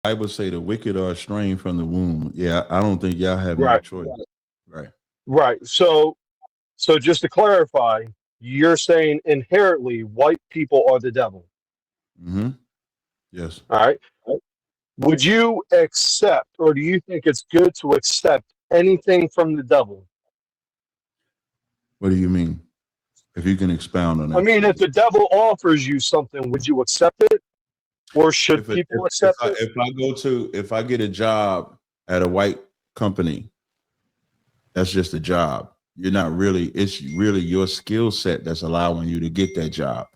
Bible say the wicked are estranged from the womb. Yeah, I don't think y'all have no Right, choice. Right. right. So just to clarify, you're saying inherently white people are the devil. Mm-hmm. Yes. All right. Would you accept, or do you think it's good to accept anything from the devil? What do you mean? If you can expound on I that, mean, if please. the devil offers you something, would you accept it, or should people accept it? If I get a job at a white company, that's just a job. You're not really. It's really your skill set that's allowing you to get that job.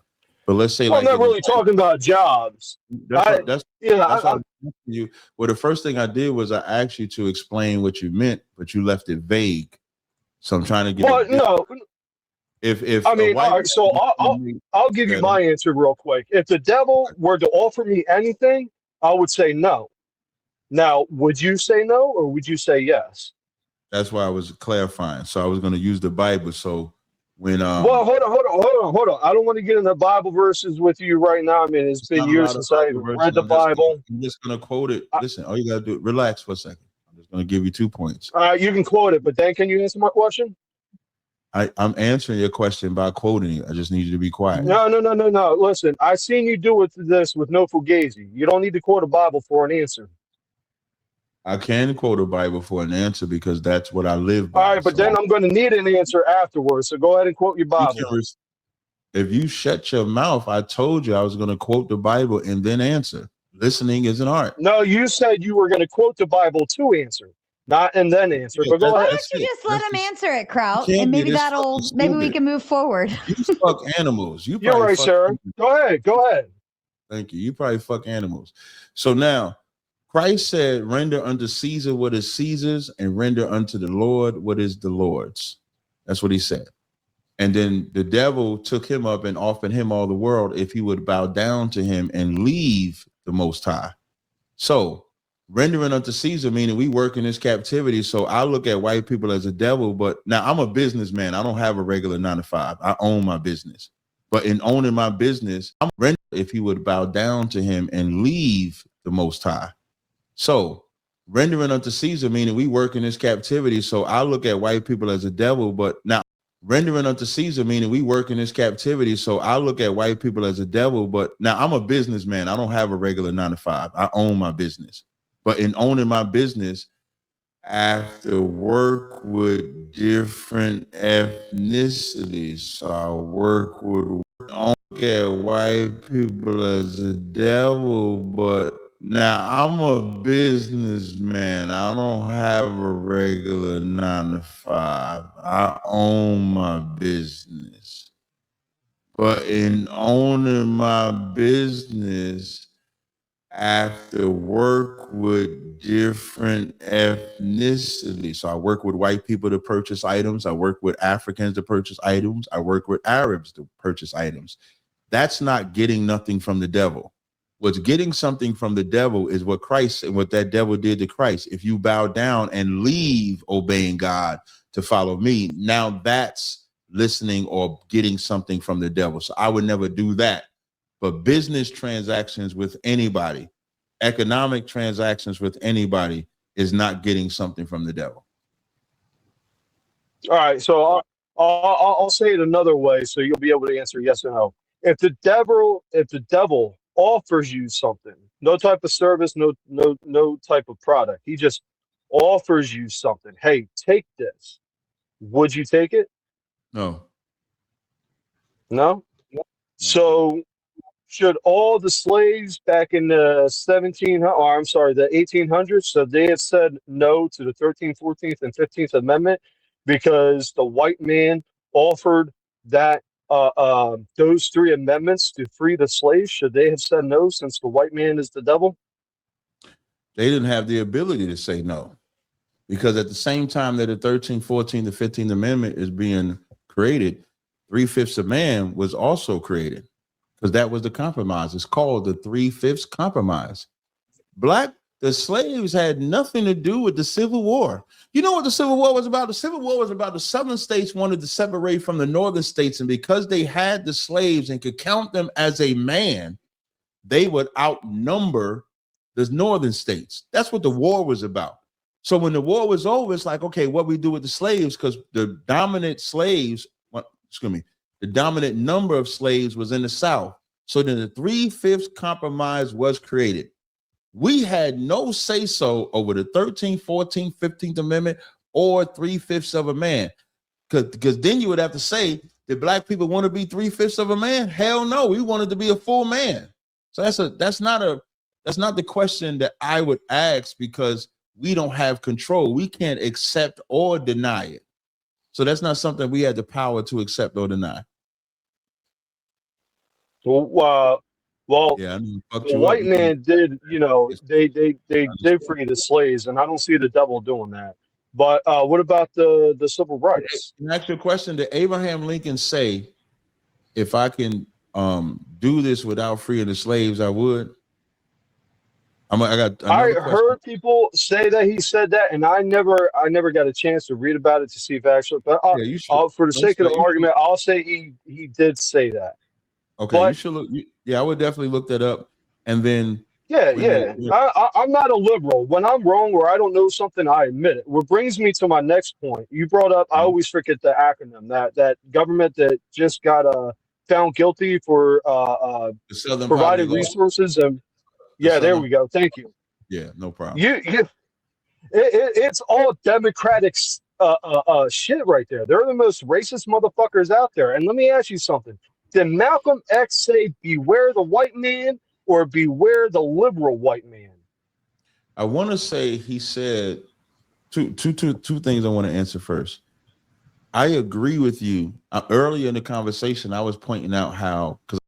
But let's say Well, I'm like not in the really talking about jobs. that's I, what that's yeah, that's what I was asking you. Well, the first thing I did was I asked you to explain what you meant, but you left it vague. So I'm trying to get a well, different. no, If I a mean, all white right. So I'll give you okay, my answer real quick. If the devil were to offer me anything, I would say no. Now, would you say no, or would you say yes? that's why I was clarifying. So I was going to use the Bible. So when Well, hold on. I don't want to get into Bible verses with you right now. I mean, it's it's been not a years lot of since I Bible even verses, read the Bible. I'm just gonna quote it. I, Listen, all you gotta do, relax for a second. I'm just gonna give you 2 points. you can quote it, but then can you answer my question? I'm answering your question by quoting it. I just need you to be quiet. No. Listen, I seen you do it this with no fugazi. You don't need to quote a Bible for an answer. I can quote a Bible for an answer because that's what I live All by. right, but then I'm going to need an answer afterwards. So go ahead and quote your You Bible. can if you shut your mouth, I told you I was gonna quote the Bible and then answer. Listening is an art. No, you said you were going to quote the Bible to answer, not and then answer. Yeah, But go Why ahead. don't you it. just let him answer it, You Kraut, and can't be maybe this fucking maybe we stupid. can move forward. You fuck animals. You You're probably right, fuck sir. animals. Go ahead. Go ahead. Thank you. You probably fuck animals. So now Christ said, render unto Caesar what is Caesar's and render unto the Lord what is the Lord's. That's what he said. And then the devil took him up and offered him all the world if he would bow down to him and leave the Most High. So rendering unto Caesar, meaning we work in this captivity. So I look at white people as a devil, but now I'm a businessman. I don't have a regular 9 to 5. I own my business. But in owning my business, I'm rendered if he would bow down to him and leave the Most High. So rendering unto Caesar, meaning we work in this captivity. So I look at white people as a devil, but now rendering unto Caesar, meaning we work in this captivity. So I look at white people as a devil, but now I'm a businessman. I don't have a regular 9 to 5. I own my business. But in owning my business, I have to work with different ethnicities. So I work with I don't look at white people as a devil, but now I'm a businessman. I don't have a regular 9 to 5. I own my business. But in owning my business, have to work with different ethnicities. So I work with white people to purchase items. I work with Africans to purchase items. I work with Arabs to purchase items. That's not getting nothing from the devil. What's getting something from the devil is what Christ and what that devil did to Christ. If you bow down and leave obeying God to follow me, now that's listening or getting something from the devil. So I would never do that. But business transactions with anybody, economic transactions with anybody is not getting something from the devil. All right. So I'll say it another way, so you'll be able to answer yes or no. If the devil offers you something, no type of service, no type of product, he just offers you something. Hey, take this. Would you take it? No, No. no. So should all the slaves back in the 1700, or I'm sorry, the 1800s, so they have said no to the 13th, 14th, and 15th Amendment because the white man offered that those three amendments to free the slaves? Should they have said no since the white man is the devil? They didn't have the ability to say no because at the same time that the 13th, 14th, the 15th Amendment is being created, 3/5 of man was also created because that was the compromise. It's called the 3/5 compromise. The slaves had nothing to do with the Civil War. You know what the Civil War was about? The Civil War was about the southern states wanted to separate from the northern states, and because they had the slaves and could count them as a man, they would outnumber the northern states. That's what the war was about. So when the war was over, it's like, okay, what we do with the slaves, because the dominant slaves, the dominant number of slaves was in the South. So then the 3/5 compromise was created. We had no say-so over the 13th, 14th, 15th Amendment or 3/5 of a man. Because then you would have to say, did black people want to be 3/5 of a man? Hell no, we wanted to be a full man. So that's not the question that I would ask, because we don't have control. We can't accept or deny it. So that's not something we had the power to accept or deny. Well, Yeah, I mean, the white man did, they did free the slaves, and I don't see the devil doing that. But what about the civil rights? Can I ask you a question? Did Abraham Lincoln say, if I can do this without freeing the slaves, I would? I heard people say that he said that, and I never got a chance to read about it to see if actually. But for the sake of the argument, I'll say he did say that. Okay, but you should look. Yeah, I would definitely look that up, and then. Yeah. I'm not a liberal. When I'm wrong or I don't know something, I admit it. What brings me to my next point, you brought up. I always forget the acronym. That government that just got found guilty for providing resources and. Yeah, there we go. Thank you. Yeah, no problem. It's all Democratic shit right there. They're the most racist motherfuckers out there. And let me ask you something. Did Malcolm X say beware the white man or beware the liberal white man? I want to say he said two things I want to answer first. I agree with you. Earlier in the conversation, I was pointing out how, because